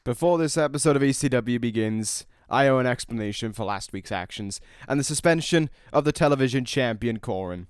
Before this episode of ECW begins, I owe an explanation for last week's actions and the suspension of the television champion Corin.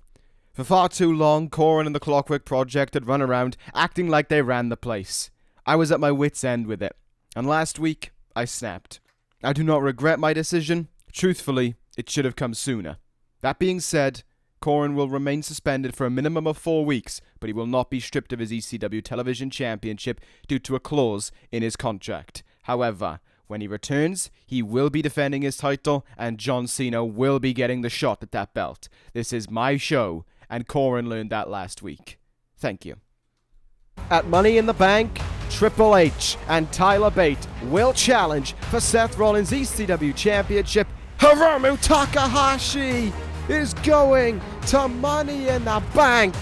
For far too long, Corin and the Clockwork Project had run around acting like they ran the place. I was at my wit's end with it, and last week, I snapped. I do not regret my decision. Truthfully, it should have come sooner. That being said, Corin will remain suspended for a minimum of 4 weeks, but he will not be stripped of his ECW Television Championship due to a clause in his contract. However, when he returns, he will be defending his title, and John Cena will be getting the shot at that belt. This is my show, and Corin learned that last week. Thank you. At Money in the Bank, Triple H and Tyler Bate will challenge for Seth Rollins' ECW Championship. Hiromu Takahashi is going to Money in the Bank.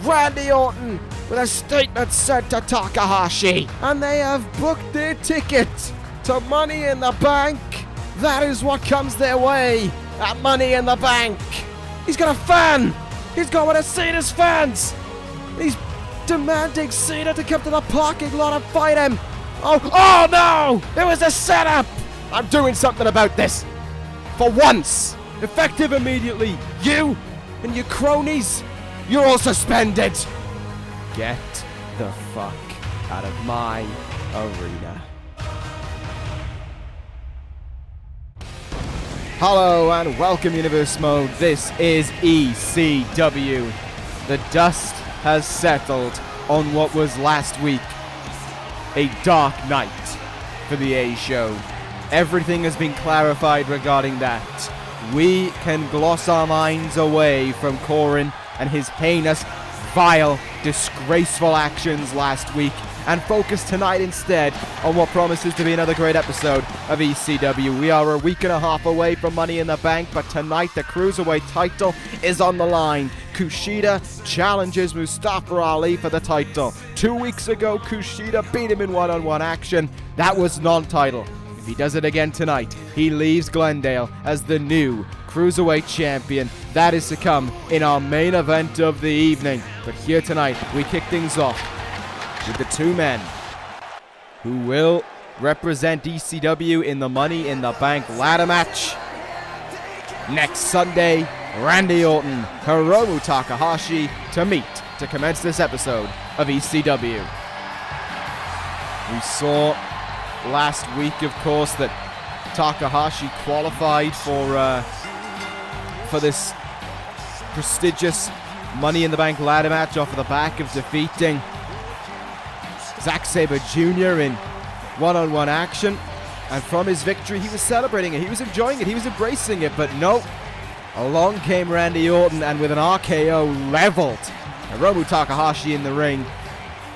Randy Orton with a statement sent to Takahashi, and they have booked their ticket to Money in the Bank. That is what comes their way at Money in the Bank. He's got a fan. He's going to see his fans. He's demanding Cena to come to the parking lot and fight him. Oh no! It was a setup. I'm doing something about this. For once. Effective immediately. You and your cronies, you're all suspended. Get the fuck out of my arena. Hello and welcome, Universe Mode. This is ECW. The dust has settled on what was last week a dark night for the A show. Everything has been clarified regarding that. We can gloss our minds away from Corin and his heinous, vile, disgraceful actions last week and focus tonight instead on what promises to be another great episode of ECW. We are a week and a half away from Money in the Bank, but tonight the Cruiserweight title is on the line. KUSHIDA challenges Mustafa Ali for the title. 2 weeks ago, KUSHIDA beat him in one-on-one action. That was non-title. If he does it again tonight, he leaves Glendale as the new Cruiserweight Champion. That is to come in our main event of the evening. But here tonight, we kick things off with the two men who will represent ECW in the Money in the Bank ladder match. Next Sunday, Randy Orton, Hiromu Takahashi to meet to commence this episode of ECW. We saw last week, of course, that Takahashi qualified for this prestigious Money in the Bank ladder match off of the back of defeating Zack Sabre Jr. in one-on-one action. And from his victory, he was celebrating it. He was enjoying it. He was embracing it. But no, along came Randy Orton and with an RKO leveled Hiromu Takahashi in the ring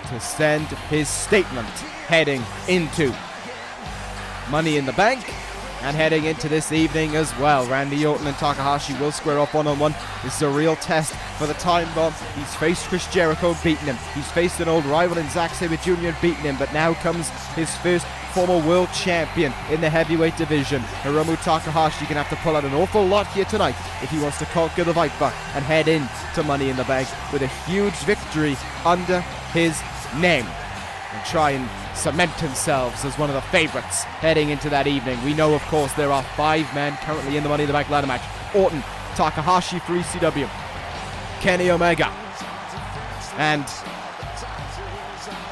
to send his statement heading into Money in the Bank and heading into this evening as well. Randy Orton and Takahashi will square off one-on-one. This is a real test for the time bomb. He's faced Chris Jericho, beaten him. He's faced an old rival in Zack Sabre Jr. and beaten him. But now comes his first former world champion in the heavyweight division. Hiromu Takahashi can have to pull out an awful lot here tonight if he wants to conquer the Viper and head into Money in the Bank with a huge victory under his name and try and cement themselves as one of the favorites heading into that evening. We know, of course, there are 5 men currently in the Money in the Bank ladder match. Orton, Takahashi for ECW, Kenny Omega, and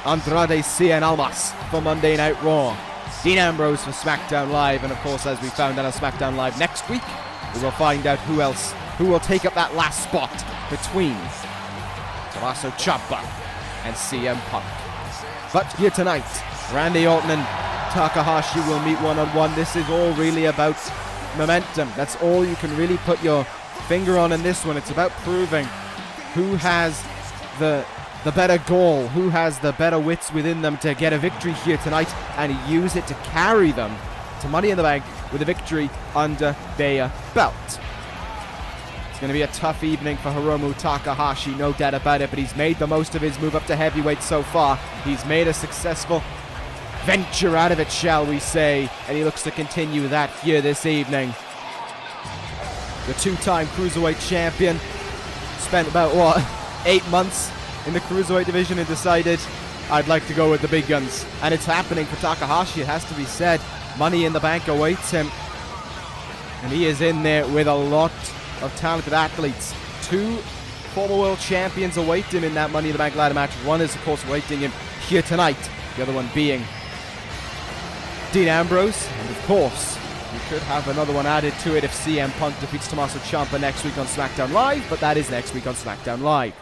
Andrade Cien Almas for Monday Night Raw. Dean Ambrose for SmackDown Live, and of course, as we found out on SmackDown Live next week, we will find out who will take up that last spot between Tommaso Ciampa and CM Punk. But here tonight, Randy Orton and Takahashi will meet one-on-one. This is all really about momentum. That's all you can really put your finger on in this one. It's about proving who has the better goal, who has the better wits within them to get a victory here tonight and use it to carry them to Money in the Bank with a victory under their belt. It's going to be a tough evening for Hiromu Takahashi, no doubt about it, but he's made the most of his move up to heavyweight so far. He's made a successful venture out of it, shall we say, and he looks to continue that here this evening. The two-time Cruiserweight champion spent about, 8 months in the Cruiserweight division and decided I'd like to go with the big guns. And it's happening for Takahashi, it has to be said. Money in the Bank awaits him. And he is in there with a lot of talented athletes. 2 former world champions await him in that Money in the Bank ladder match. One is, of course, awaiting him here tonight. The other one being Dean Ambrose. And, of course, we could have another one added to it if CM Punk defeats Tommaso Ciampa next week on SmackDown Live. But that is next week on SmackDown Live.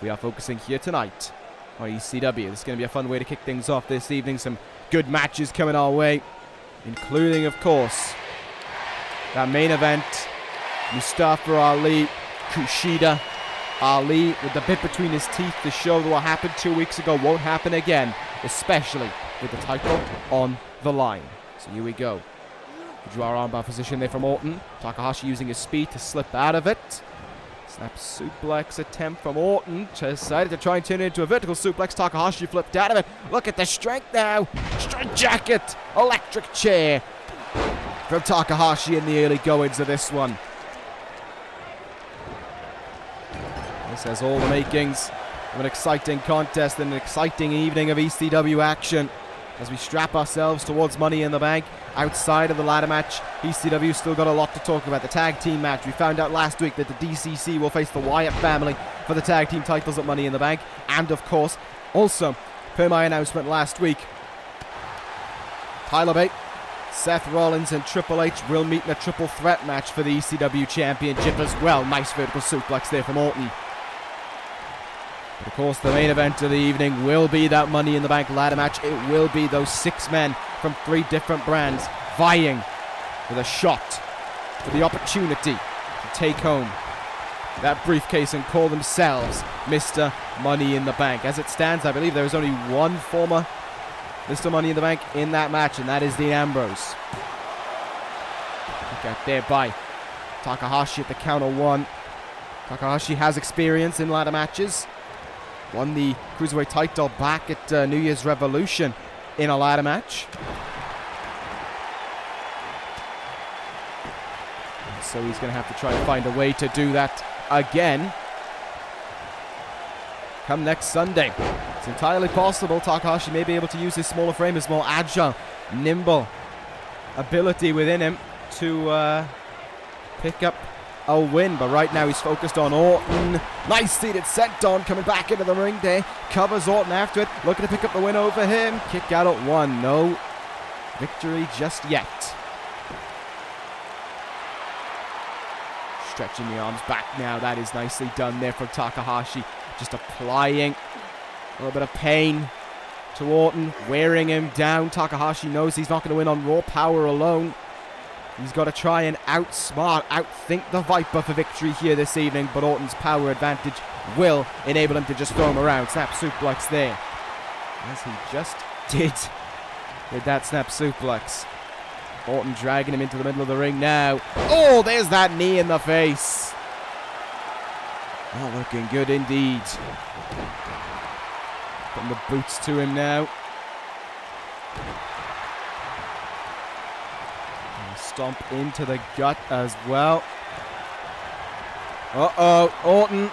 We are focusing here tonight on ECW. This is going to be a fun way to kick things off this evening. Some good matches coming our way, including, of course, that main event. Mustafa Ali, KUSHIDA. Ali with the bit between his teeth to show that what happened 2 weeks ago won't happen again, especially with the title on the line. So here we go. The draw armbar position there from Orton. Takahashi using his speed to slip out of it. Snap suplex attempt from Orton. Decided to try and turn it into a vertical suplex. Takahashi flipped out of it. Look at the strength now. Straight jacket. Electric chair from Takahashi in the early goings of this one. This has all the makings of an exciting contest and an exciting evening of ECW action as we strap ourselves towards Money in the Bank. Outside of the ladder match, ECW still got a lot to talk about. The tag team match. We found out last week that the DCC will face the Wyatt family for the tag team titles at Money in the Bank. And of course, also, per my announcement last week, Tyler Bate, Seth Rollins and Triple H will meet in a triple threat match for the ECW Championship as well. Nice vertical suplex there from Orton. But of course, the main event of the evening will be that Money in the Bank ladder match. It will be those 6 men from 3 different brands vying for the shot, for the opportunity to take home that briefcase and call themselves Mr. Money in the Bank. As it stands, I believe there is only one former Mr. Money in the Bank in that match, and that is Dean Ambrose. Look out there by Takahashi at the counter 1. Takahashi has experience in ladder matches. Won the Cruiserweight title back at New Year's Revolution in a ladder match. And so he's going to have to try and find a way to do that again come next Sunday. It's entirely possible Takahashi may be able to use his smaller frame, his more agile, nimble ability within him to pick up a win, but right now he's focused on Orton. Nice seated senton coming back into the ring there. Covers Orton after it, looking to pick up the win over him. Kick out at 1. No victory just yet. Stretching the arms back now. That is nicely done there from Takahashi. Just applying a little bit of pain to Orton, wearing him down. Takahashi knows he's not going to win on raw power alone. He's got to try and outthink the Viper for victory here this evening, but Orton's power advantage will enable him to just throw him around. Snap suplex there, as he just did with that snap suplex. Orton dragging him into the middle of the ring now. Oh, there's that knee in the face. Not looking good indeed. Putting the boots to him now. Stomp into the gut as well. Uh-oh, Orton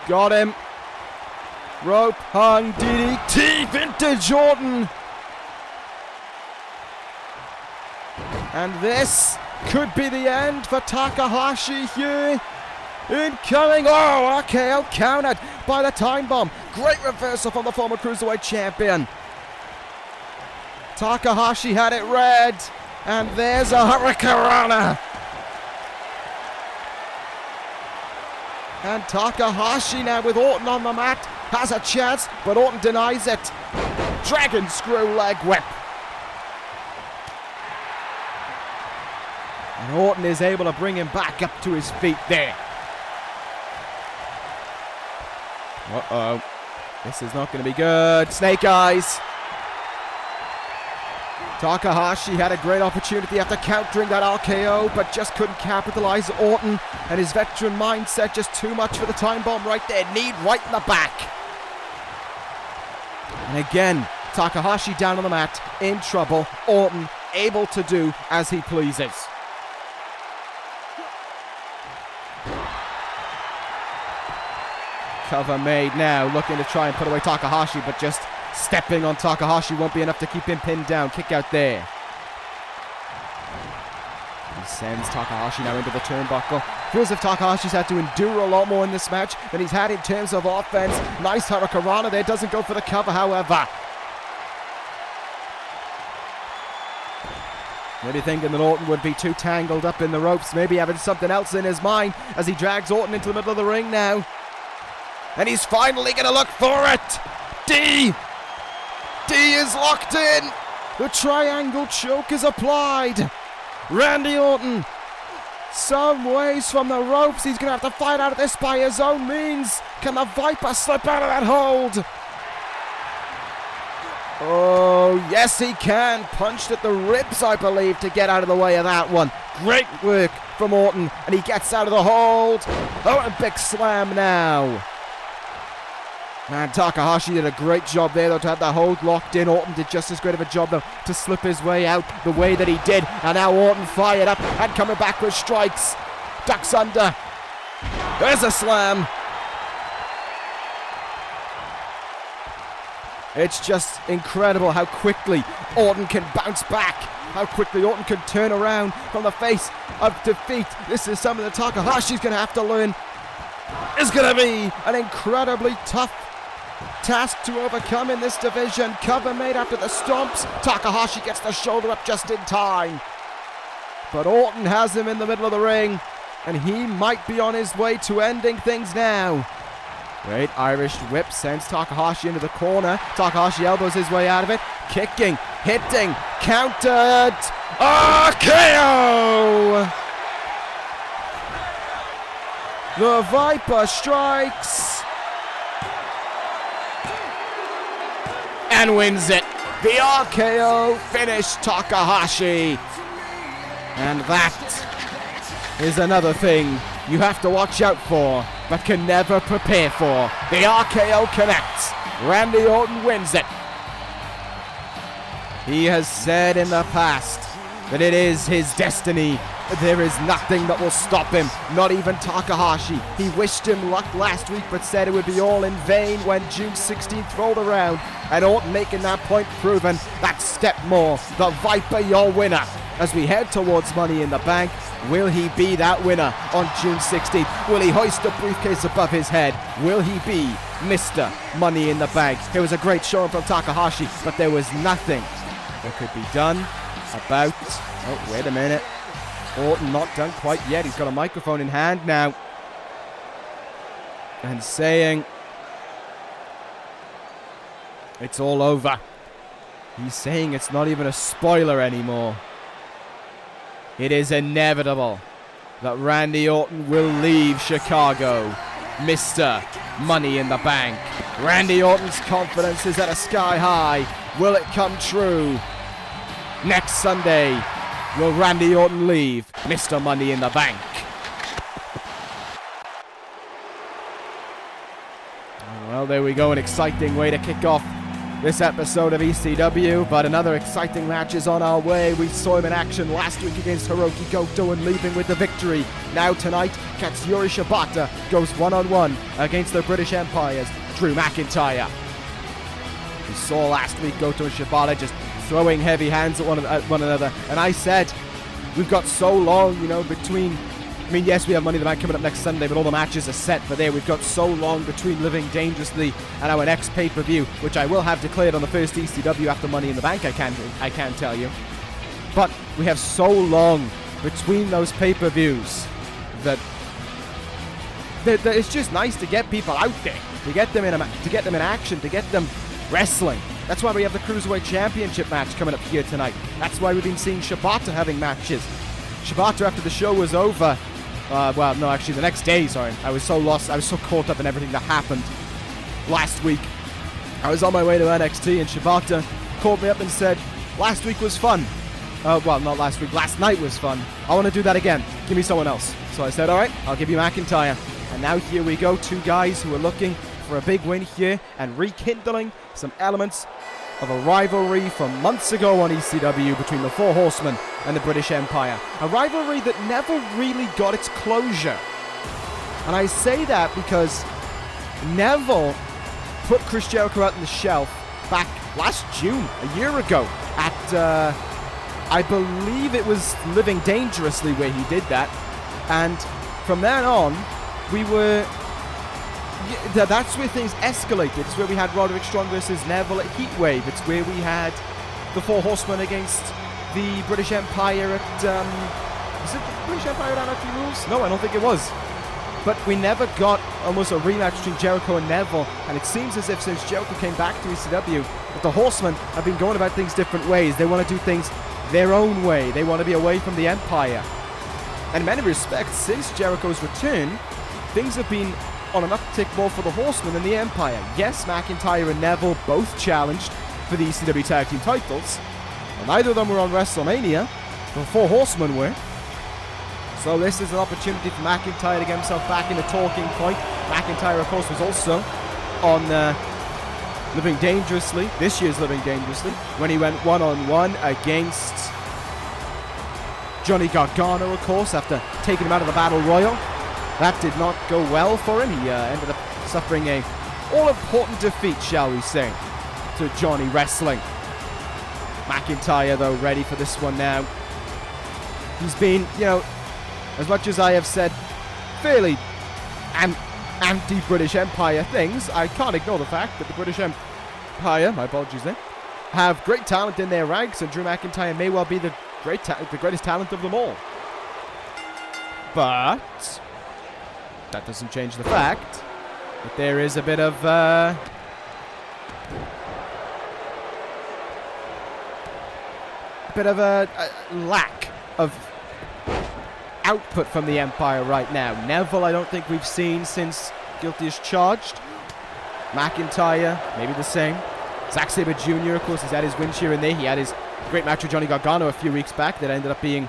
got him. Rope hung DDT, vintage Orton. And this could be the end for Takahashi here. Incoming, oh, RKO countered by the time bomb. Great reversal from the former Cruiserweight champion. Takahashi had it red. And there's a Hurricanrana. And Takahashi now with Orton on the mat has a chance, but Orton denies it. Dragon screw leg whip. And Orton is able to bring him back up to his feet there. Uh-oh. This is not going to be good. Snake eyes. Takahashi had a great opportunity after countering that RKO, but just couldn't capitalize. Orton and his veteran mindset, just too much for the time bomb right there. Knee right in the back. And again, Takahashi down on the mat, in trouble. Orton able to do as he pleases. Cover made now, looking to try and put away Takahashi, but just Stepping on Takahashi won't be enough to keep him pinned down. Kick out there. He sends Takahashi now into the turnbuckle. Feels as if Takahashi's had to endure a lot more in this match than he's had in terms of offense. Nice Hurricanrana there. Doesn't go for the cover, however. Maybe thinking that Orton would be too tangled up in the ropes. Maybe having something else in his mind as he drags Orton into the middle of the ring now. And he's finally going to look for it. D is locked in. The triangle choke is applied. Randy Orton, some ways from the ropes. He's going to have to fight out of this by his own means. Can the Viper slip out of that hold? Oh, yes he can. Punched at the ribs, I believe, to get out of the way of that one. Great work from Orton, and he gets out of the hold. Oh, a big slam now. Man, Takahashi did a great job there, though, to have the hold locked in. Orton did just as great of a job, though, to slip his way out the way that he did. And now Orton fired up and coming back with strikes. Ducks under. There's a slam. It's just incredible how quickly Orton can bounce back. How quickly Orton can turn around from the face of defeat. This is something that Takahashi's going to have to learn. It's going to be an incredibly tough task to overcome in this division. Cover made after the stomps. Takahashi gets the shoulder up just in time. But Orton has him in the middle of the ring, and he might be on his way to ending things now. Great Irish whip sends Takahashi into the corner. Takahashi elbows his way out of it. Kicking, hitting, countered. KO! The Viper strikes and wins it. The RKO finished Takahashi. And that is another thing you have to watch out for, but can never prepare for. The RKO connects. Randy Orton wins it. He has said in the past that it is his destiny. There is nothing that will stop him, not even Takahashi. He wished him luck last week, but said it would be all in vain when June 16th rolled around. And Orton making that point proven that step more. The Viper, your winner. As we head towards Money in the Bank, will he be that winner on June 16th? Will he hoist the briefcase above his head? Will he be Mr. Money in the Bank? It was a great showing from Takahashi, but there was nothing that could be done about... Oh, wait a minute. Orton not done quite yet. He's got a microphone in hand now. And saying... it's all over. He's saying it's not even a spoiler anymore. It is inevitable that Randy Orton will leave Chicago, Mr. Money in the Bank. Randy Orton's confidence is at a sky high. Will it come true? Next Sunday, will Randy Orton leave Mr. Money in the Bank? Well, there we go. An exciting way to kick off this episode of ECW, but another exciting match is on our way. We saw him in action last week against Hiroki Goto and leaving with the victory. Now tonight, Katsuyori Shibata goes one-on-one against the British Empire's Drew McIntyre. We saw last week Goto and Shibata just throwing heavy hands at one another, and I said, we've got so long, between... I mean, yes, we have Money in the Bank coming up next Sunday, but all the matches are set for there. We've got so long between Living Dangerously and our next pay-per-view, which I will have declared on the first ECW after Money in the Bank, I can tell you. But we have so long between those pay-per-views that it's just nice to get people out there, to get them in action, to get them wrestling. That's why we have the Cruiserweight Championship match coming up here tonight. That's why we've been seeing Shibata having matches. Shibata, after the show was over, the next day, sorry. I was so lost, I was so caught up in everything that happened last week. I was on my way to NXT and Shibata called me up and said, last week was fun. Not last week, last night was fun. I want to do that again. Give me someone else. So I said, alright, I'll give you McIntyre. And now here we go, two guys who are looking for a big win here and rekindling some elements of a rivalry from months ago on ECW between the Four Horsemen and the British Empire. A rivalry that never really got its closure. And I say that because Neville put Chris Jericho out on the shelf back last June, a year ago, at, I believe it was Living Dangerously where he did that. And from then on, we were... that's where things escalated. It's where we had Roderick Strong versus Neville at Heatwave. It's where we had the Four Horsemen against the British Empire at... was it the British Empire at Anarchy Rules? No, I don't think it was. But we never got almost a rematch between Jericho and Neville. And it seems as if since Jericho came back to ECW, that the Horsemen have been going about things different ways. They want to do things their own way. They want to be away from the Empire. And in many respects, since Jericho's return, things have been on an uptick more for the Horsemen than the Empire. Yes, McIntyre and Neville both challenged for the ECW Tag Team titles. And neither of them were on WrestleMania. The Four Horsemen were. So this is an opportunity for McIntyre to get himself back in the talking point. McIntyre, of course, was also on Living Dangerously, this year's Living Dangerously, when he went one-on-one against Johnny Gargano, of course, after taking him out of the Battle Royal. That did not go well for him. He ended up suffering a all-important defeat, shall we say, to Johnny Wrestling. McIntyre, though, ready for this one now. He's been, you know, as much as I have said fairly anti-British Empire things, I can't ignore the fact that the British Empire, my apologies there, have great talent in their ranks, and Drew McIntyre may well be the greatest talent of them all. But that doesn't change the fact that there is a bit of a lack of output from the Empire right now. Neville, I don't think we've seen since Guilty as Charged. McIntyre, maybe the same. Zack Sabre Jr., of course, he's had his wins here and there. He had his great match with Johnny Gargano a few weeks back that ended up being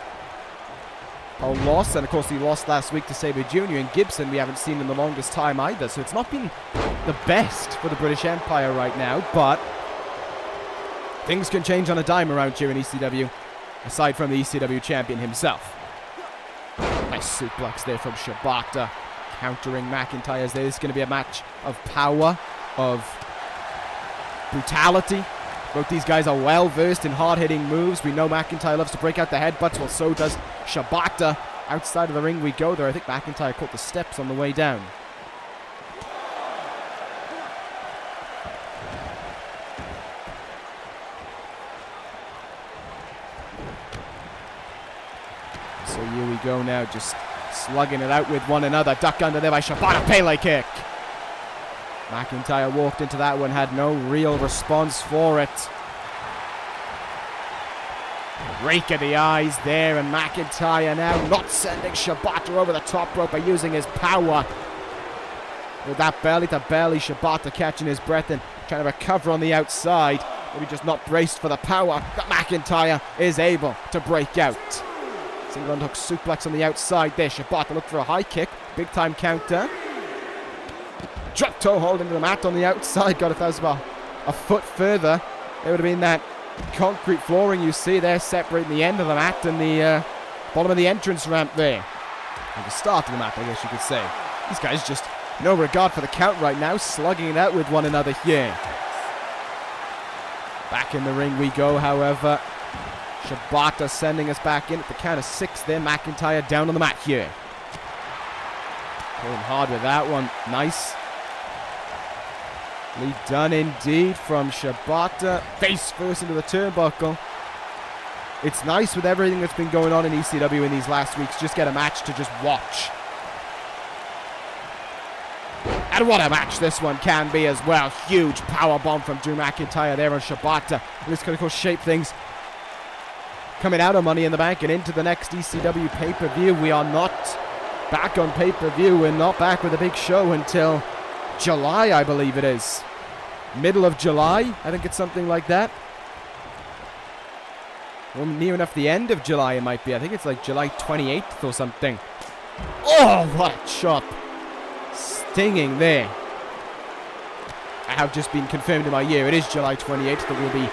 a loss. And, of course, he lost last week to Sabre Jr. And Gibson we haven't seen in the longest time either. So it's not been the best for the British Empire right now. But things can change on a dime around here in ECW, aside from the ECW champion himself. Nice suplex there from Shibata, countering McIntyre's there. This is going to be a match of power, of brutality. Both these guys are well versed in hard-hitting moves. We know McIntyre loves to break out the headbutts, well, so does Shibata. Outside of the ring we go there. I think McIntyre caught the steps on the way down. So here we go now, just slugging it out with one another. Duck under there by Shibata, Pele kick. McIntyre walked into that one, had no real response for it. Rake of the eyes there, and McIntyre now not sending Shibata over the top rope by using his power. With that belly-to-belly, Shibata catching his breath and trying to recover on the outside. Maybe just not braced for the power that McIntyre is able to break out. Single unhook suplex on the outside there. Shibata looked for a high kick. Big time counter. Drop toe hold into the mat on the outside. God, if that was about a foot further, it would have been that concrete flooring you see there separating the end of the mat and the bottom of the entrance ramp there. And the start of the mat, I guess you could say. These guys just no regard for the count right now, slugging it out with one another here. Back in the ring we go, however. Shibata sending us back in at the count of 6 there. McIntyre down on the mat here. Pulling hard with that one. Nice. Lee done indeed from Shibata. Face first into the turnbuckle. It's nice with everything that's been going on in ECW in these last weeks. Just get a match to just watch. And what a match this one can be as well. Huge powerbomb from Drew McIntyre there on Shibata. And this could, of course, shape things coming out of Money in the Bank and into the next ECW pay-per-view. We are not back on pay-per-view. We're not back with a big show until July, I believe it is. Middle of July, I think it's something like that. Well, near enough the end of July it might be. I think it's like July 28th or something. Oh, what a chop. Stinging there. I have just been confirmed in my ear. It is July 28th that we'll be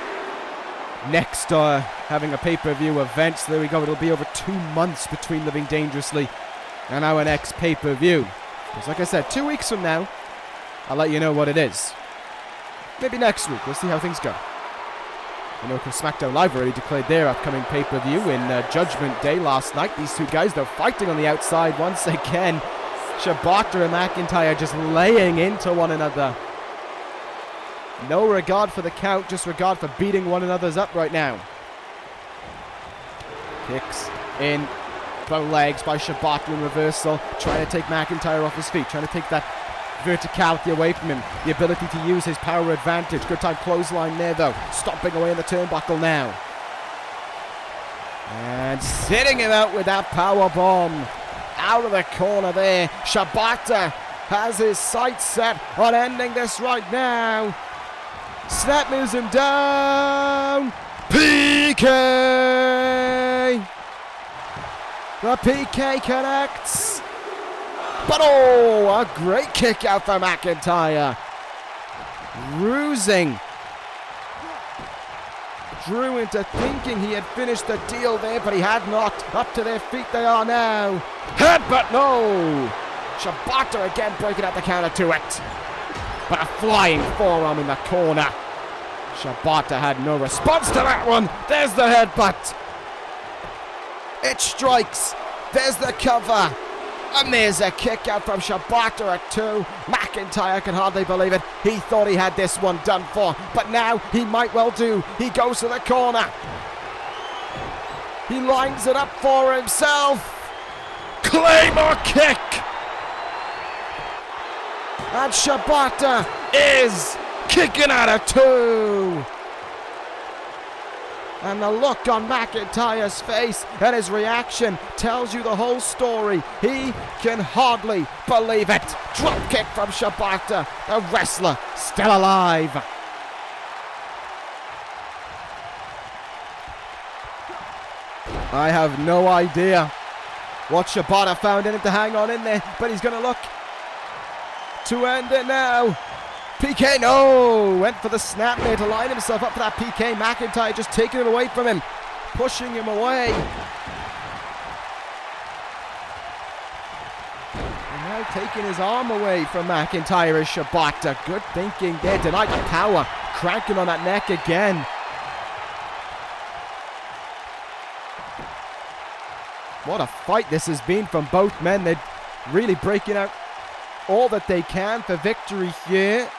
next having a pay-per-view event. So there we go. It'll be over 2 months between Living Dangerously and our next pay-per-view. Because like I said, 2 weeks from now, I'll let you know what it is. maybe next week. We'll see how things go. I know SmackDown Live already declared their upcoming pay-per-view in Judgment Day last night. These two guys, they're fighting on the outside once again. Shibata and McIntyre just laying into one another. No regard for the count, just regard for beating one another's up right now. Kicks in, both legs by Shibata in reversal, trying to take McIntyre off his feet, trying to take that verticality away from him, the ability to use his power advantage. Good time clothesline there though, stomping away in the turnbuckle now. And sitting him out with that power bomb. Out of the corner there, Shibata has his sights set on ending this right now. Snap moves him down. PK! The PK connects. But oh, a great kick out for McIntyre. Rusing Drew into thinking he had finished the deal there, but he had not. Up to their feet they are now. Headbutt, no! Shibata again breaking out the counter to it. But a flying forearm in the corner. Shibata had no response to that one. There's the headbutt. It strikes. There's the cover. And there's a kick out from Shibata at 2. McIntyre can hardly believe it. He thought he had this one done for, but now he might well do. He goes to the corner. He lines it up for himself. Claymore kick. And Shibata is kicking out at 2. And the look on McIntyre's face and his reaction tells you the whole story. He can hardly believe it. Drop kick from Shibata, the wrestler still alive. I have no idea what Shibata found in it to hang on in there, but he's going to look to end it now. PK, no! Went for the snap there to line himself up for that PK. McIntyre just taking it away from him. Pushing him away. And now taking his arm away from McIntyre is Shibata. Good thinking there. Denied the power. Cranking on that neck again. What a fight this has been from both men. They're really breaking out all that they can for victory here.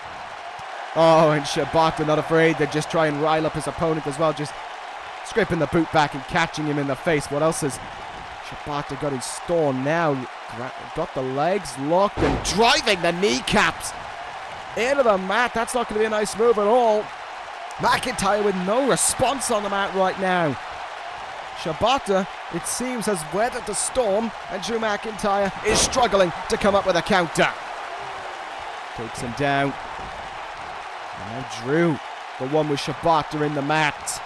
Oh, and Shibata not afraid to just try and rile up his opponent as well, just scraping the boot back and catching him in the face. What else has Shibata got in store now? Got the legs locked and driving the kneecaps into the mat. That's not going to be a nice move at all. McIntyre with no response on the mat right now. Shibata, it seems, has weathered the storm, and Drew McIntyre is struggling to come up with a counter. Takes him down. And now Drew, the one with Shibata in the mat.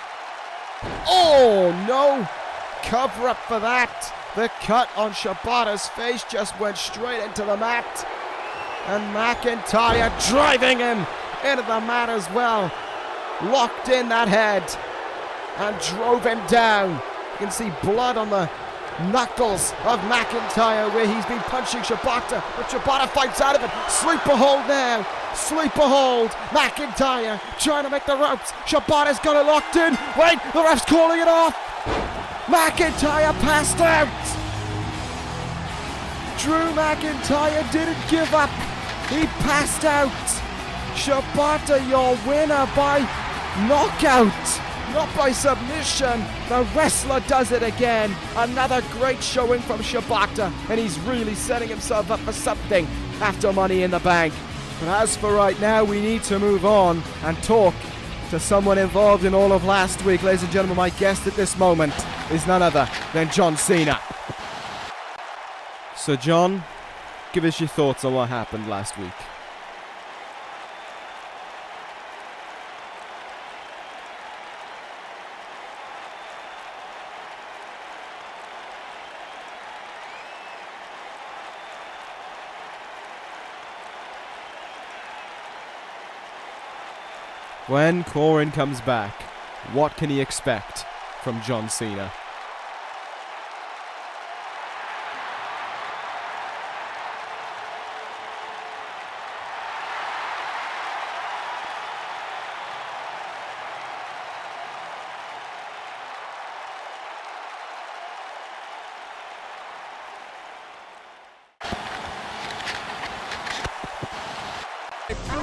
Oh, no! Cover up for that. The cut on Shibata's face just went straight into the mat. And McIntyre driving him into the mat as well. Locked in that head. And drove him down. You can see blood on the knuckles of McIntyre where he's been punching Shibata, but Shibata fights out of it. Sleeper hold now. Sleeper hold. McIntyre trying to make the ropes. Shibata's got it locked in. Wait, the ref's calling it off. McIntyre passed out. Drew McIntyre didn't give up. He passed out. Shibata, your winner by knockout. Not by submission. The wrestler does it again. Another great showing from Shibata, and he's really setting himself up for something after Money in the Bank. But as for right now, we need to move on and talk to someone involved in all of last week. Ladies and gentlemen, my guest at this moment is none other than John Cena. So John, give us your thoughts on what happened last week. When Corin comes back, what can he expect from John Cena?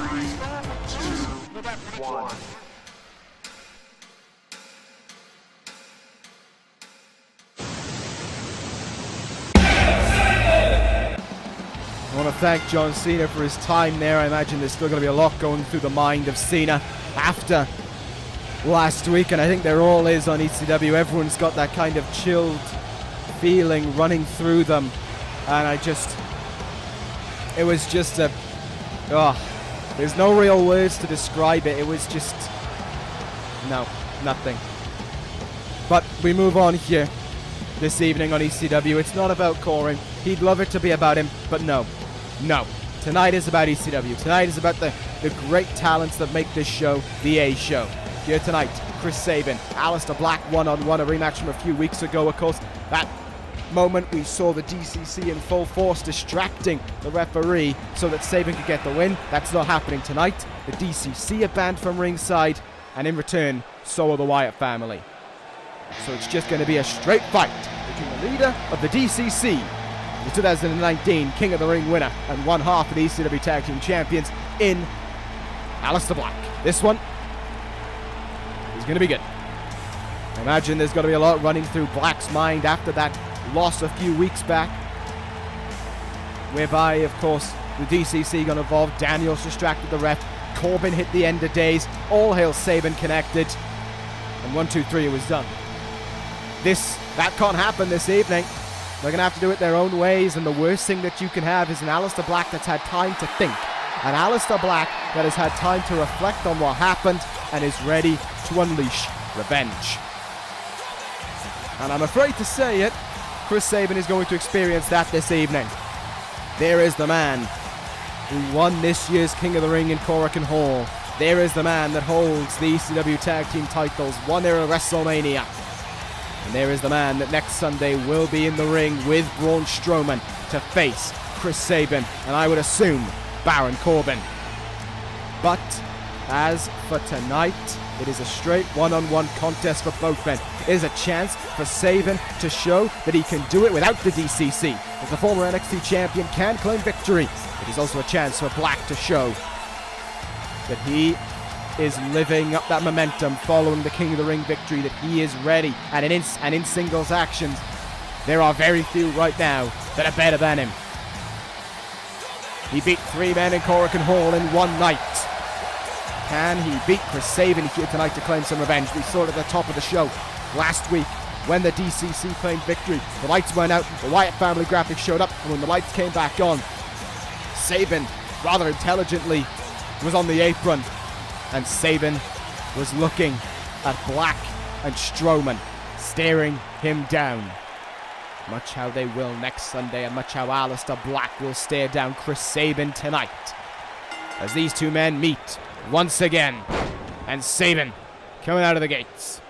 2, 1. I want to thank John Cena for his time there. I imagine there's still going to be a lot going through the mind of Cena after last week, and I think there all is on ECW. Everyone's got that kind of chilled feeling running through them, and it was just there's no real words to describe it. It was just, no, nothing. But we move on here this evening on ECW. It's not about Corin. He'd love it to be about him, but no. Tonight is about ECW. Tonight is about the great talents that make this show the A show. Here tonight, Chris Sabin, Aleister Black one-on-one, a rematch from a few weeks ago. Of course, that moment we saw the DCC in full force distracting the referee so that Sabin could get the win. That's not happening tonight. The DCC are banned from ringside, and in return, so are the Wyatt family. So it's just going to be a straight fight between the leader of the DCC, the 2019 King of the Ring winner, and one half of the ECW Tag Team Champions in Aleister Black. This one is going to be good. I imagine there's going to be a lot running through Black's mind after that loss a few weeks back, whereby, of course, the DCC got involved. Daniels distracted the ref. Corbin hit the end of days. All hail Sabin connected. And 1, 2, 3, it was done. That can't happen this evening. They're going to have to do it their own ways, and the worst thing that you can have is an Aleister Black that's had time to think. An Aleister Black that has had time to reflect on what happened and is ready to unleash revenge. And I'm afraid to say it, Chris Sabin is going to experience that this evening. There is the man who won this year's King of the Ring in Korakuen Hall. There is the man that holds the ECW Tag Team titles, won there at WrestleMania. And there is the man that next Sunday will be in the ring with Braun Strowman to face Chris Sabin, and I would assume Baron Corbin. But as for tonight, it is a straight one-on-one contest for both men. It is a chance for Sabin to show that he can do it without the DCC. As the former NXT champion can claim victory, it is also a chance for Black to show that he is living up that momentum following the King of the Ring victory, that he is ready. And in singles actions, there are very few right now that are better than him. He beat 3 men in Korakuen Hall in one night. Can he beat Chris Sabin here tonight to claim some revenge? We saw it at the top of the show last week when the DCC claimed victory. The lights went out, the Wyatt family graphics showed up, and when the lights came back on, Sabin, rather intelligently, was on the apron, and Sabin was looking at Black and Strowman, staring him down. Much how they will next Sunday, and much how Aleister Black will stare down Chris Sabin tonight, as these two men meet once again, and Sabin coming out of the gates.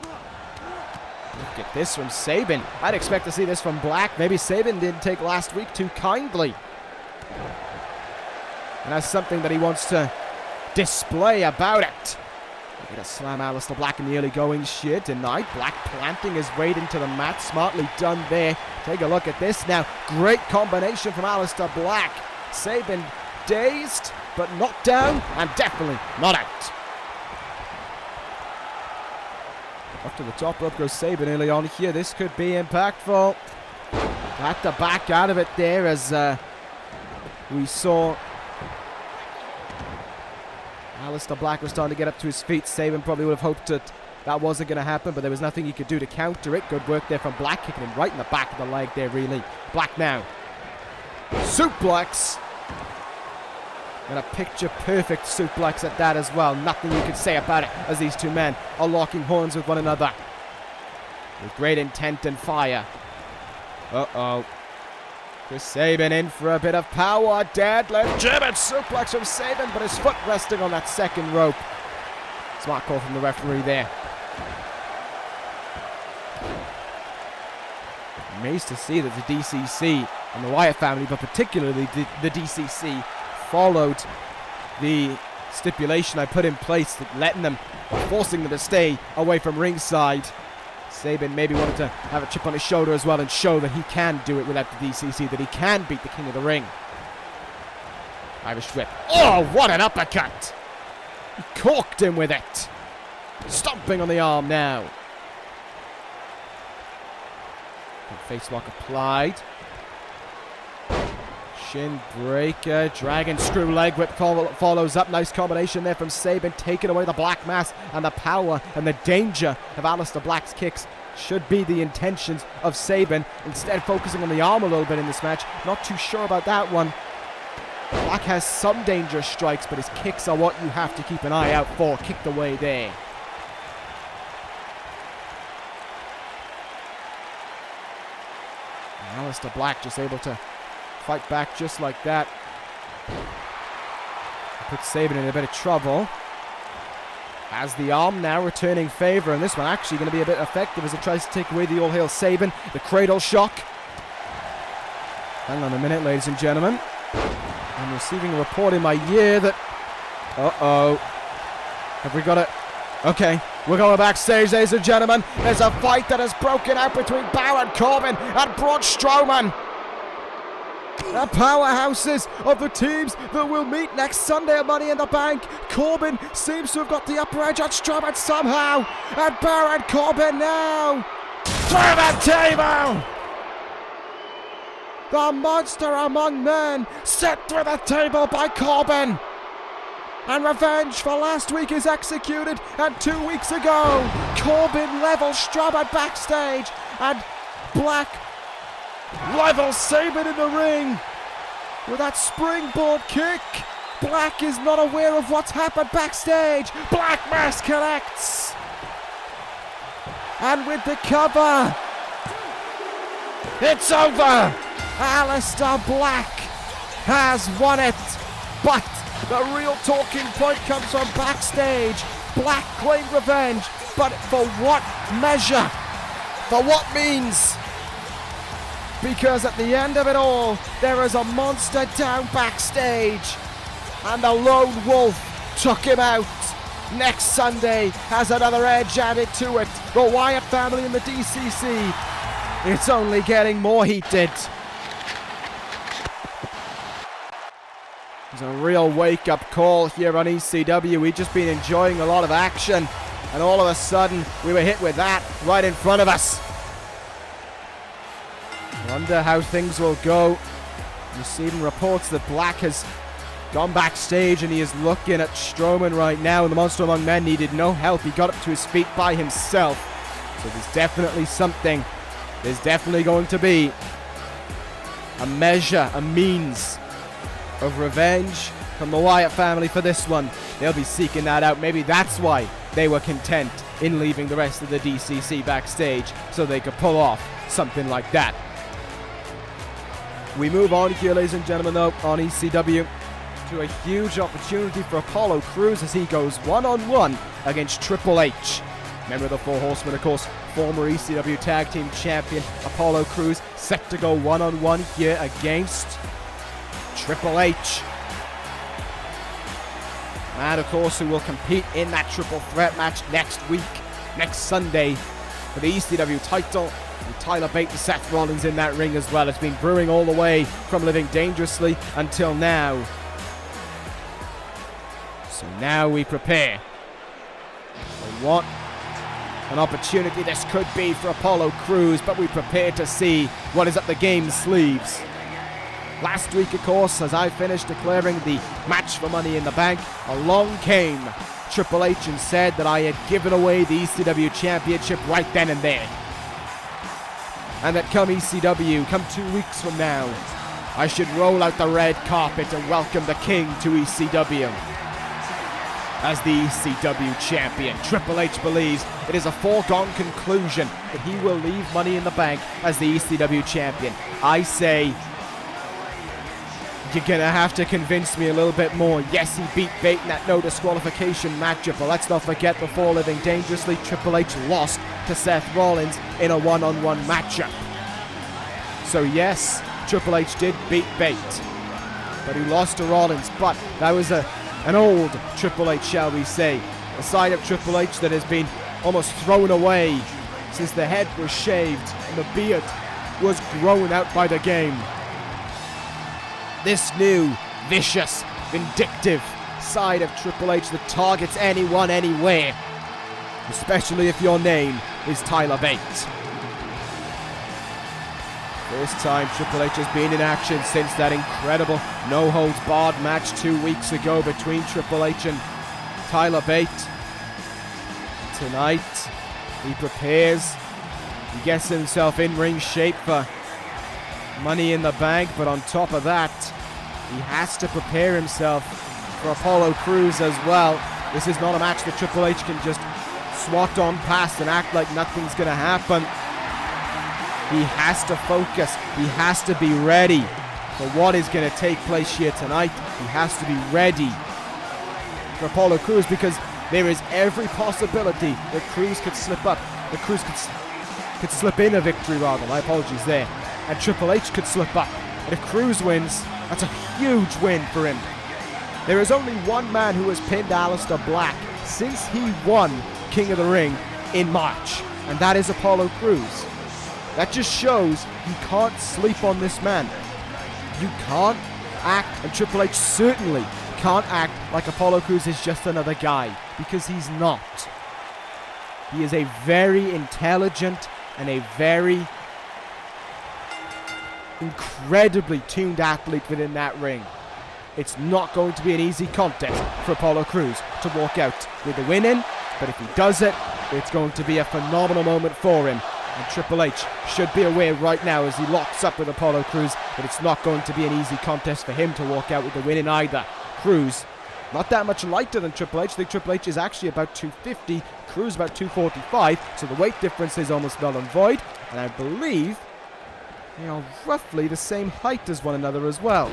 Look at this from Sabin. I'd expect to see this from Black. Maybe Sabin didn't take last week too kindly, and that's something that he wants to display about it. Look at a slam Aleister Black in the early goings here tonight. Black planting his weight into the mat. Smartly done there. Take a look at this now. Great combination from Aleister Black. Sabin dazed, but not down, and definitely not out. Up to the top rope goes Sabin early on here. This could be impactful. Had to back out of it there as we saw Aleister Black was starting to get up to his feet. Sabin probably would have hoped that wasn't going to happen, but there was nothing he could do to counter it. Good work there from Black, kicking him right in the back of the leg there, really. Black now. Suplex. And a picture-perfect suplex at that as well. Nothing you could say about it as these two men are locking horns with one another with great intent and fire. Uh-oh. Chris Sabin in for a bit of power. Deadlift, German suplex from Sabin, but his foot resting on that second rope. Smart call from the referee there. Amazed to see that the DCC and the Wyatt family, but particularly the DCC, followed the stipulation I put in place, that letting them, forcing them to stay away from ringside. Sabin maybe wanted to have a chip on his shoulder as well and show that he can do it without the DCC, that he can beat the King of the Ring. Irish whip. Oh, what an uppercut! He corked him with it. Stomping on the arm now. Face lock applied. Shin breaker. Dragon screw leg whip follows up. Nice combination there from Sabin. Taking away the black mass and the power and the danger of Aleister Black's kicks. Should be the intentions of Sabin. Instead focusing on the arm a little bit in this match. Not too sure about that one. Black has some dangerous strikes, but his kicks are what you have to keep an eye out for. Kicked away there. And Aleister Black just able to fight back just like that. Puts Sabin in a bit of trouble. Has the arm now returning favor, and this one actually going to be a bit effective as it tries to take away the all-hail Sabin. The cradle shock. Hang on a minute, ladies and gentlemen. I'm receiving a report in my ear that... Uh-oh. Have we got it? Okay, we're going backstage, ladies and gentlemen. There's a fight that has broken out between Baron Corbin and Braun Strowman. The powerhouses of the teams that will meet next Sunday at Money in the Bank. Corbin seems to have got the upper edge on Strowman somehow. And Baron Corbin now through the table. The monster among men set through the table by Corbin. And revenge for last week is executed. And 2 weeks ago, Corbin levels Strowman backstage. And Black levels Sabin in the ring with that springboard kick. Black is not aware of what's happened backstage. Black Mass connects. And with the cover, it's over. Aleister Black has won it. But the real talking point comes from backstage. Black claimed revenge, but for what measure? For what means? Because at the end of it all, there is a monster down backstage. And the lone wolf took him out. Next Sunday has another edge added to it. The Wyatt family in the DCC. It's only getting more heated. It's a real wake-up call here on ECW. We've just been enjoying a lot of action. And all of a sudden, we were hit with that right in front of us. Wonder how things will go. Receiving reports that Black has gone backstage and he is looking at Strowman right now. And the Monster Among Men needed no help. He got up to his feet by himself. So there's definitely something. There's definitely going to be a measure, a means of revenge from the Wyatt family for this one. They'll be seeking that out. Maybe that's why they were content in leaving the rest of the DCC backstage, so they could pull off something like that. We move on here, ladies and gentlemen, though, on ECW to a huge opportunity for Apollo Crews as he goes one-on-one against Triple H. Member of the Four Horsemen, of course, former ECW Tag Team Champion Apollo Crews, set to go one-on-one here against Triple H. And, of course, who will compete in that triple threat match next week, next Sunday, for the ECW title. And Tyler Bate and Seth Rollins in that ring as well. It's been brewing all the way from Living Dangerously until now. So now we prepare for what an opportunity this could be for Apollo Crews, but we prepare to see what is up the game's sleeves. Last week, of course, as I finished declaring the match for Money in the Bank, along came Triple H and said that I had given away the ECW Championship right then and there. And that come ECW, come 2 weeks from now, I should roll out the red carpet and welcome the King to ECW. As the ECW Champion, Triple H believes it is a foregone conclusion that he will leave Money in the Bank as the ECW Champion. I say, you're gonna have to convince me a little bit more. Yes, he beat Bate in that no disqualification matchup, but let's not forget before Living Dangerously, Triple H lost to Seth Rollins in a one-on-one matchup. So yes, Triple H did beat Bate, but he lost to Rollins. But that was an old Triple H, shall we say. A side of Triple H that has been almost thrown away since the head was shaved and the beard was grown out by the game. This new, vicious, vindictive side of Triple H that targets anyone, anywhere. Especially if your name is Tyler Bate. First time Triple H has been in action since that incredible no-holds-barred match 2 weeks ago between Triple H and Tyler Bate. Tonight, he prepares. He gets himself in ring shape for Money in the Bank, but on top of that, he has to prepare himself for Apollo Crews as well. This is not a match that Triple H can just swat on past and act like nothing's going to happen. He has to focus. He has to be ready for what is going to take place here tonight. He has to be ready for Apollo Crews, because there is every possibility that Crews could slip up. That Crews could slip in a victory, rather. My apologies there. And Triple H could slip up. And if Crews wins, that's a huge win for him. There is only one man who has pinned Aleister Black since he won King of the Ring in March, and that is Apollo Crews. That just shows you can't sleep on this man. You can't act, and Triple H certainly can't act like Apollo Crews is just another guy, because he's not. He is a very intelligent and a very incredibly tuned athlete within that ring. It's not going to be an easy contest for Apollo Crews to walk out with the win in, but if he does it, it's going to be a phenomenal moment for him. And Triple H should be aware right now, as he locks up with Apollo Crews, that it's not going to be an easy contest for him to walk out with the win in either. Crews, not that much lighter than Triple H. I think Triple H is actually about 250, Crews about 245, so the weight difference is almost null and void. And I believe they are roughly the same height as one another as well.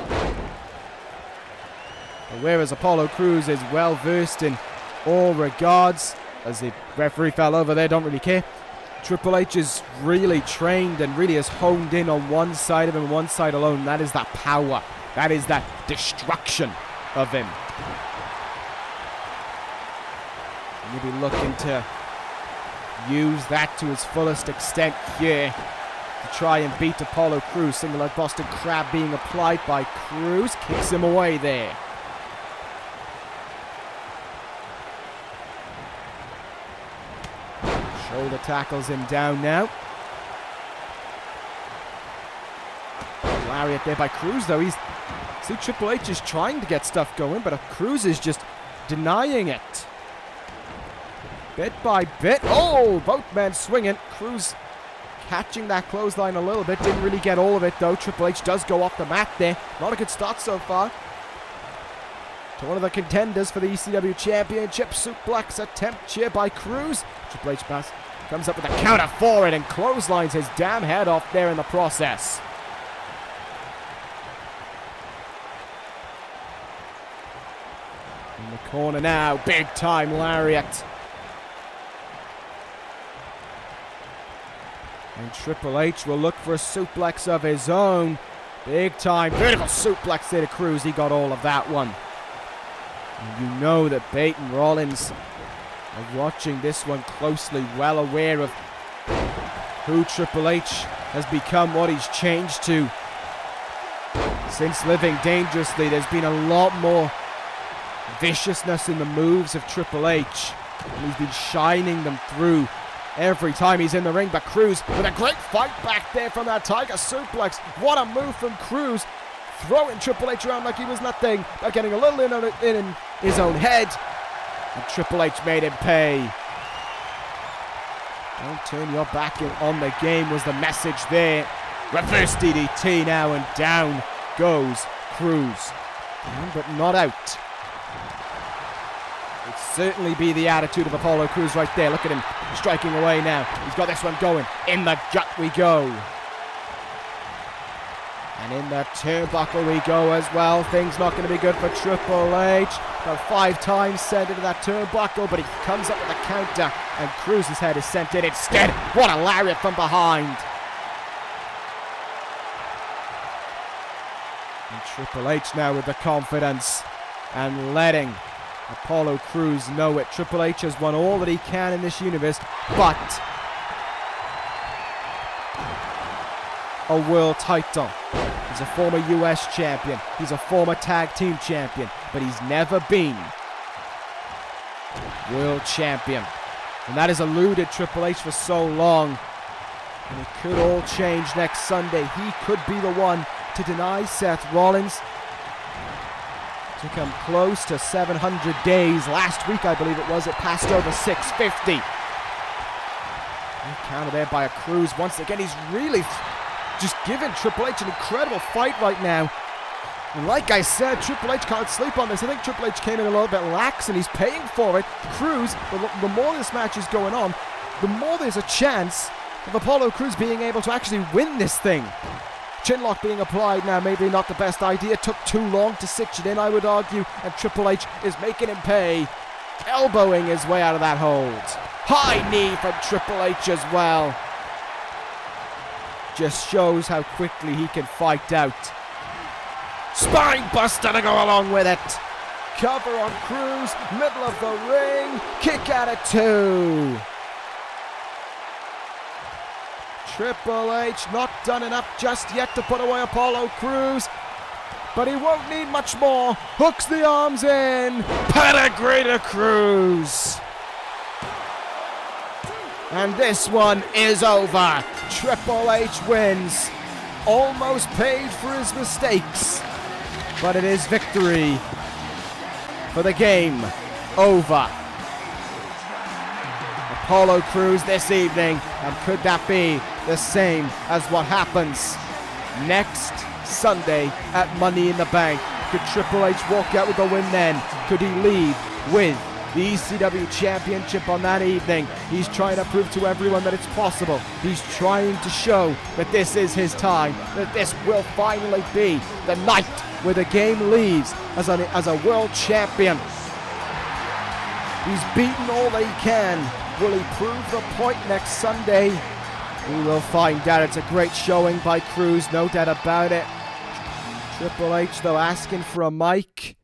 Whereas Apollo Crews is well versed in all regards, as the referee fell over there, don't really care. Triple H is really trained and really has honed in on one side of him, one side alone. That is that power. That is that destruction of him. And he'll be looking to use that to his fullest extent here to try and beat Apollo Crews. Single leg Boston Crab being applied by Crews. Kicks him away there. Shoulder tackles him down now. Lariat there by Crews, though. See, Triple H is trying to get stuff going, but Crews is just denying it. Bit by bit. Oh, both men swinging. Crews catching that clothesline a little bit. Didn't really get all of it, though. Triple H does go off the mat there. Not a good start so far. To one of the contenders for the ECW Championship. Suplex attempt here by Crews. Triple H comes up with a counter for it and clotheslines his damn head off there in the process. In the corner now, big time lariat. And Triple H will look for a suplex of his own. Big time, vertical suplex there to Crews. He got all of that one. And you know that Bate and Rollins are watching this one closely, well aware of who Triple H has become, what he's changed to. Since Living Dangerously, there's been a lot more viciousness in the moves of Triple H, and he's been shining them through every time he's in the ring. But Crews with a great fight back there from that Tiger Suplex. What a move from Crews, throwing Triple H around like he was nothing, but getting a little in his own head. And Triple H made him pay. Don't turn your back on the game was the message there. Reverse DDT now, and down goes Crews. Down but not out. It'd certainly be the attitude of Apollo Crews right there. Look at him striking away now. He's got this one going. In the gut we go. And in the turnbuckle we go as well. Things not going to be good for Triple H. About 5 times sent into that turnbuckle, but he comes up with a counter, and Crews' head is sent in instead. What a lariat from behind. And Triple H now with the confidence and letting Apollo Crews know it. Triple H has won all that he can in this universe, but a world title. He's a former US champion. He's a former tag team champion. But he's never been world champion. And that has eluded Triple H for so long. And it could all change next Sunday. He could be the one to deny Seth Rollins to come close to 700 days. Last week, I believe it was, it passed over 650. Counter there by a Cruz. Once again, he's really just giving Triple H an incredible fight right now. And like I said, Triple H can't sleep on this. I think Triple H came in a little bit lax and he's paying for it. Cruz, the more this match is going on, the more there's a chance of Apollo Crews being able to actually win this thing. Chinlock being applied now, maybe not the best idea. It took too long to stitch it in, I would argue, and Triple H is making him pay. Elbowing his way out of that hold. High knee from Triple H as well. Just shows how quickly he can fight out. Spine buster to go along with it. Cover on Crews, middle of the ring, kick out at 2. Triple H not done enough just yet to put away Apollo Crews, but he won't need much more. Hooks the arms in. Pedigree to Crews. And this one is over. Triple H wins. Almost paid for his mistakes, but it is victory for the game over. Apollo Crews this evening, and could that be the same as what happens next Sunday at Money in the Bank? Could Triple H walk out with the win then? Could he leave with the ECW Championship on that evening? He's trying to prove to everyone that it's possible. He's trying to show that this is his time, that this will finally be the night where the game leaves as a world champion. He's beaten all that he can. Will he prove the point next Sunday? We will find out. It's a great showing by Crews, no doubt about it. Triple H, though, asking for a mic,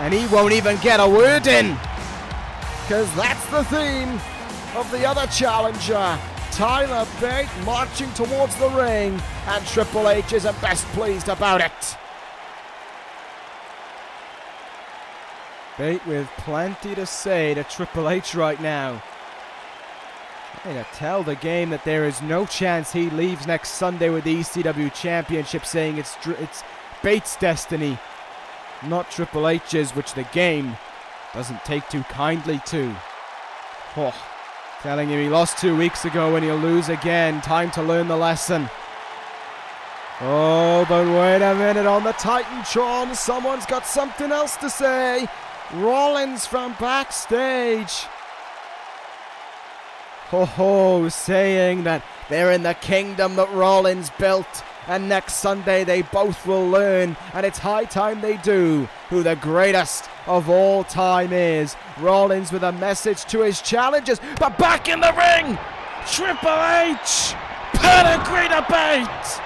and he won't even get a word in, because that's the theme of the other challenger. Tyler Bate marching towards the ring, and Triple H isn't best pleased about it. Bate with plenty to say to Triple H right now. Trying to tell the game that there is no chance he leaves next Sunday with the ECW Championship, saying it's Bate's destiny, not Triple H's, which the game doesn't take too kindly to. Oh, telling him he lost 2 weeks ago and he'll lose again. Time to learn the lesson. Oh, but wait a minute, on the Titantron, someone's got something else to say. Rollins from Backstage. Ho, saying that they're in the kingdom that Rollins built, and next Sunday they both will learn, and it's high time they do, who the greatest of all time is. Rollins with a message to his challengers, but back in the ring, Triple H, pedigree to Bate.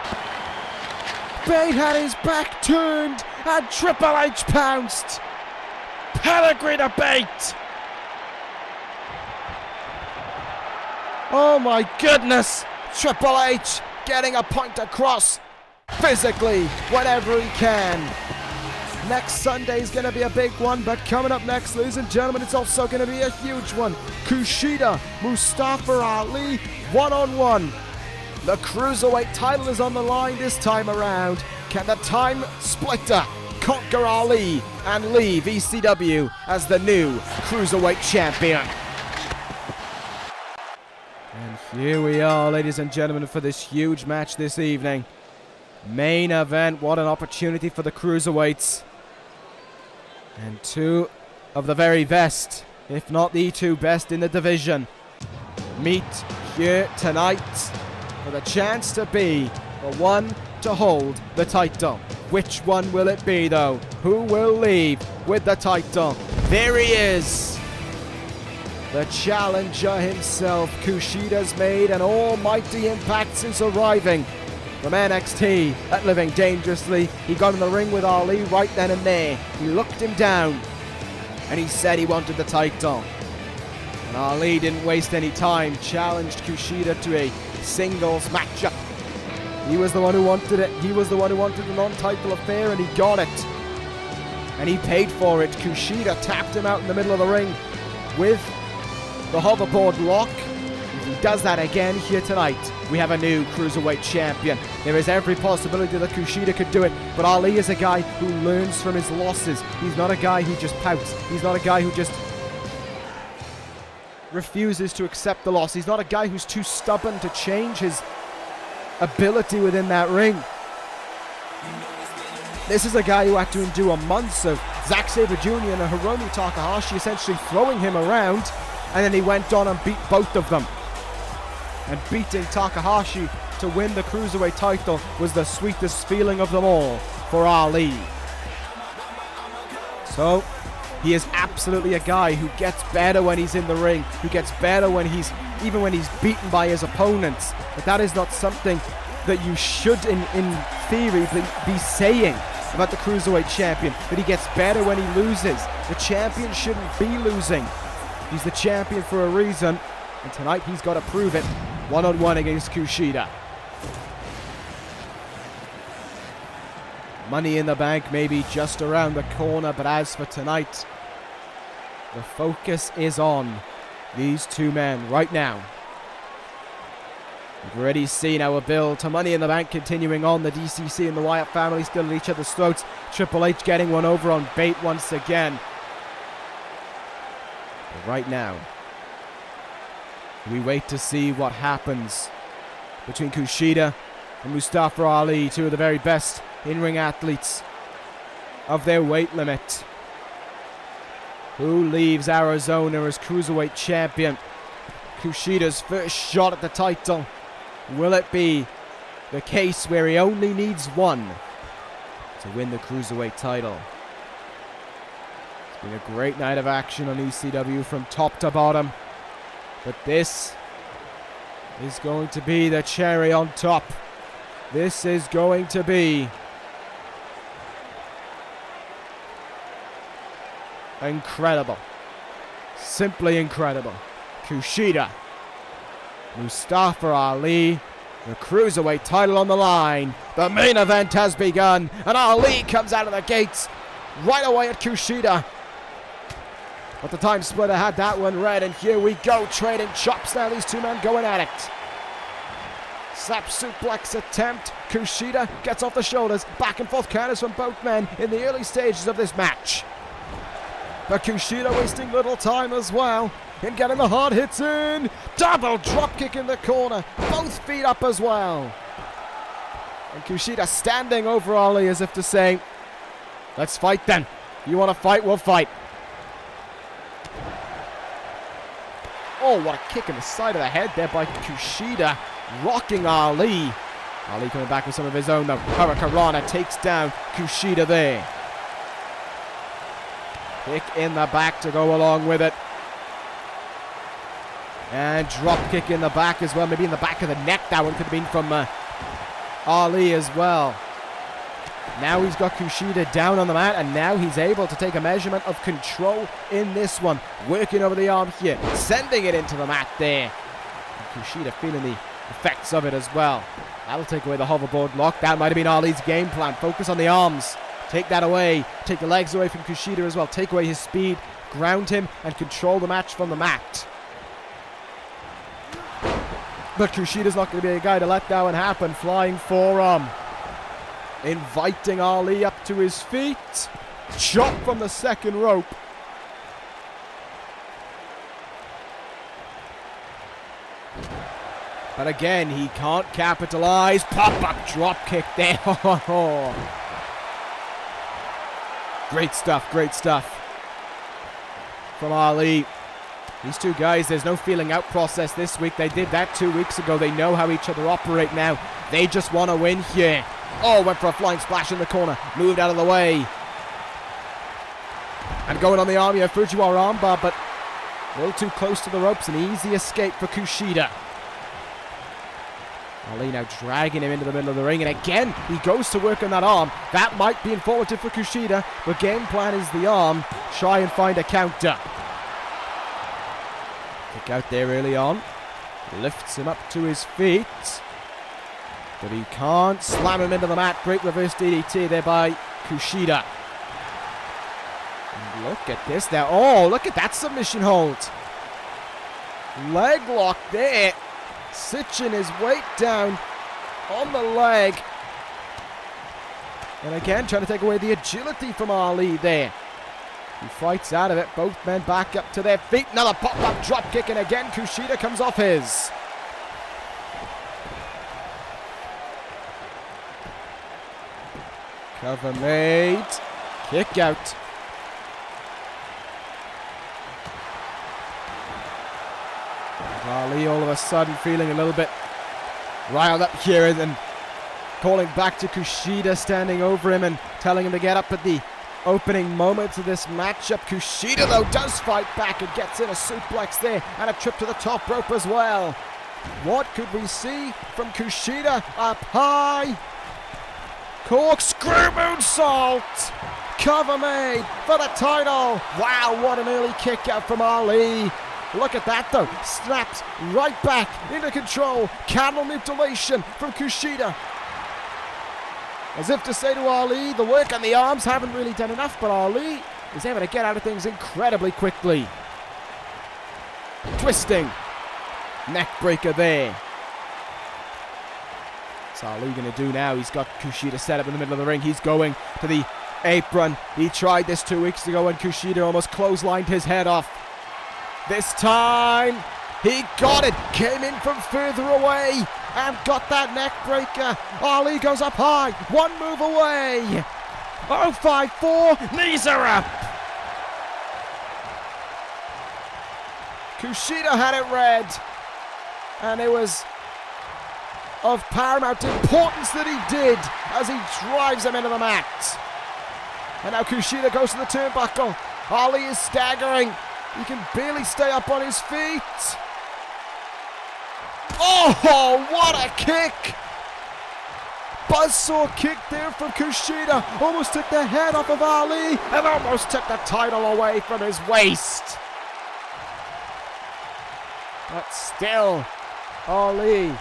Bate had his back turned, and Triple H pounced. Pedigree to Bate. Oh my goodness! Triple H getting a point across physically whenever he can. Next Sunday is going to be a big one, but coming up next, ladies and gentlemen, it's also going to be a huge one. KUSHIDA, Mustafa Ali, one-on-one. The Cruiserweight title is on the line this time around. Can the Time Splitter conquer Ali and leave ECW as the new Cruiserweight champion? And here we are, ladies and gentlemen, for this huge match this evening. Main event, what an opportunity for the Cruiserweights. And two of the very best, if not the two best in the division, meet here tonight for the chance to be the one to hold the title. Which one will it be, though? Who will leave with the title? There he is. The challenger himself. KUSHIDA's made an almighty impact since arriving from NXT at Living Dangerously. He got in the ring with Ali right then and there. He looked him down and he said he wanted the title. And Ali didn't waste any time, challenged KUSHIDA to a singles matchup. He was the one who wanted it. He was the one who wanted the non-title affair, and he got it. And he paid for it. Kushida tapped him out in the middle of the ring with the hoverboard lock. If he does that again here tonight, we have a new Cruiserweight champion. There is every possibility that Kushida could do it, but Ali is a guy who learns from his losses. He's not a guy who just pouts. He's not a guy who just refuses to accept the loss. He's not a guy who's too stubborn to change his ability within that ring. This is a guy who had to endure months of Zack Sabre Jr. and Hiromu Takahashi essentially throwing him around, and then he went on and beat both of them. And beating Takahashi to win the Cruiserweight title was the sweetest feeling of them all for Ali. So, he is absolutely a guy who gets better when he's in the ring, who gets better even when he's beaten by his opponents. But that is not something that you should, in theory, be saying about the Cruiserweight champion, that he gets better when he loses. The champion shouldn't be losing. He's the champion for a reason, and tonight he's got to prove it one-on-one against Kushida. Money in the Bank may be just around the corner, but as for tonight, the focus is on these two men right now. We've already seen our build to Money in the Bank continuing on. The DCC and the Wyatt family still at each other's throats. Triple H getting one over on bait once again. But right now, we wait to see what happens between Kushida and Mustafa Ali, two of the very best in-ring athletes of their weight limit. Who leaves Arizona as Cruiserweight champion? Kushida's first shot at the title. Will it be the case where he only needs one to win the Cruiserweight title? It's been a great night of action on ECW from top to bottom. But this is going to be the cherry on top. This is going to be incredible. Simply incredible. Kushida, Mustafa Ali, the Cruiserweight title on the line. The main event has begun, and Ali comes out of the gates right away at Kushida. But the time splitter had that one red, and here we go, trading chops now. These two men going at it. Slap suplex attempt. Kushida gets off the shoulders. Back and forth counters from both men in the early stages of this match. But Kushida wasting little time as well in getting the hard hits in. Double drop kick in the corner. Both feet up as well. And Kushida standing over Ali as if to say, let's fight then. You want to fight? We'll fight. Oh, what a kick in the side of the head there by Kushida, rocking Ali. Ali coming back with some of his own though. Hurricanrana takes down Kushida there. Kick in the back to go along with it. And drop kick in the back as well. Maybe in the back of the neck. That one could have been from Ali as well. Now he's got Kushida down on the mat, and now he's able to take a measurement of control in this one. Working over the arm here, sending it into the mat there. And Kushida feeling the effects of it as well. That'll take away the hoverboard lock. That might have been Ali's game plan. Focus on the arms. Take that away. Take the legs away from Kushida as well. Take away his speed. Ground him and control the match from the mat. But Kushida's not going to be a guy to let that one happen. Flying forearm. Inviting Ali up to his feet. Chop from the second rope. But again, he can't capitalize. Pop-up drop kick there. Great stuff, great stuff from Ali. These two guys, there's no feeling out process this week. They did that 2 weeks ago. They know how each other operate now. They just want to win here. Oh, went for a flying splash in the corner. Moved out of the way. And going on the arm here, Fujiwara armbar, but a little too close to the ropes. An easy escape for Kushida. Ali now dragging him into the middle of the ring, and again, he goes to work on that arm. That might be informative for Kushida, but game plan is the arm. Try and find a counter. Kick out there early on. Lifts him up to his feet. But he can't slam him into the mat. Great reverse DDT there by KUSHIDA. And look at this now. Oh, look at that submission hold. Leg lock there. Cinching his weight down on the leg. And again, trying to take away the agility from Ali there. He fights out of it. Both men back up to their feet. Another pop-up drop kick, and again KUSHIDA comes off his. Cover made. Kick out. Ali all of a sudden feeling a little bit riled up here and calling back to KUSHIDA, standing over him and telling him to get up at the opening moments of this matchup. KUSHIDA, though, does fight back and gets in a suplex there and a trip to the top rope as well. What could we see from KUSHIDA? Up high. Corkscrew moonsault. Cover made for the title. Wow, what an early kick out from Ali. Look at that, though. Snaps right back into control. Camel mutilation from KUSHIDA. As if to say to Ali, the work on the arms haven't really done enough, but Ali is able to get out of things incredibly quickly. Twisting. Neck breaker there. What's Ali going to do now? He's got KUSHIDA set up in the middle of the ring. He's going to the apron. He tried this 2 weeks ago when KUSHIDA almost clotheslined his head off. This time, he got it. Came in from further away and got that neck breaker. Ali goes up high. One move away. 054. Knees are up. KUSHIDA had it red. And it was of paramount importance that he did as he drives him into the mat. And now KUSHIDA goes to the turnbuckle. Ali is staggering. He can barely stay up on his feet. Oh, what a kick! Buzzsaw kick there from KUSHIDA. Almost took the head off of Ali and almost took the title away from his waist. But still, Ali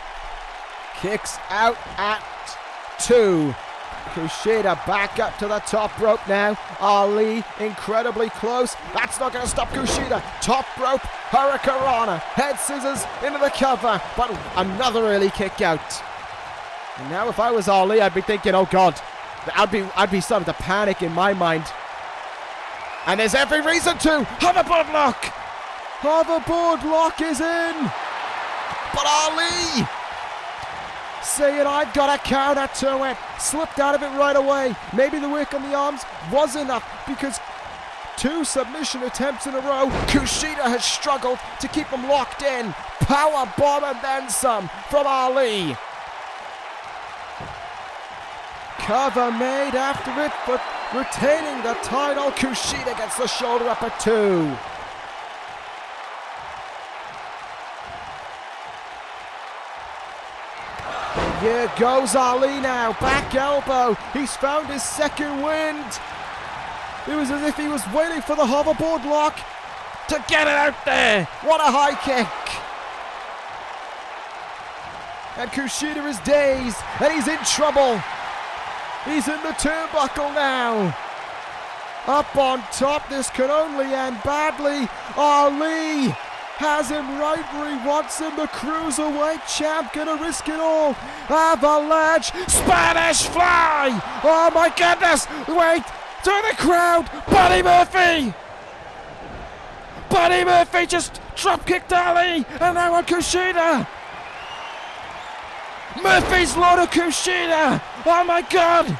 kicks out at 2. KUSHIDA back up to the top rope now. Ali incredibly close. That's not going to stop KUSHIDA. Top rope, Hurricanrana. Head scissors into the cover. But another early kick out. And now if I was Ali, I'd be thinking, oh God. I'd be starting to panic in my mind. And there's every reason to. Hoverboard lock. Hoverboard lock is in. But Ali saying, I've got a counter to it. Slipped out of it right away. Maybe the work on the arms was enough because 2 submission attempts in a row. KUSHIDA has struggled to keep him locked in. Power bomb and then some from Ali. Cover made after it, but retaining the title. KUSHIDA gets the shoulder up at 2. Here goes Ali now, back elbow. He's found his second wind. It was as if he was waiting for the hoverboard lock to get it out there. What a high kick. And KUSHIDA is dazed, and he's in trouble. He's in the turnbuckle now. Up on top, this can only end badly. Ali has him right where he wants him. The Cruiserweight champ gonna risk it all. Avalanche, Spanish fly. Oh my goodness, wait, to the crowd, Buddy Murphy. Buddy Murphy just drop kicked Ali, and now on KUSHIDA. Murphy's law to KUSHIDA. Oh my God.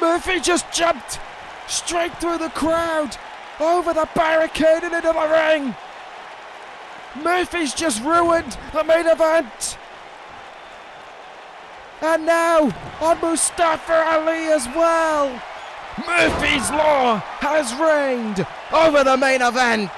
Murphy just jumped straight through the crowd, over the barricade and into the ring. Murphy's just ruined the main event. And now on Mustafa Ali as well. Murphy's law has reigned over the main event.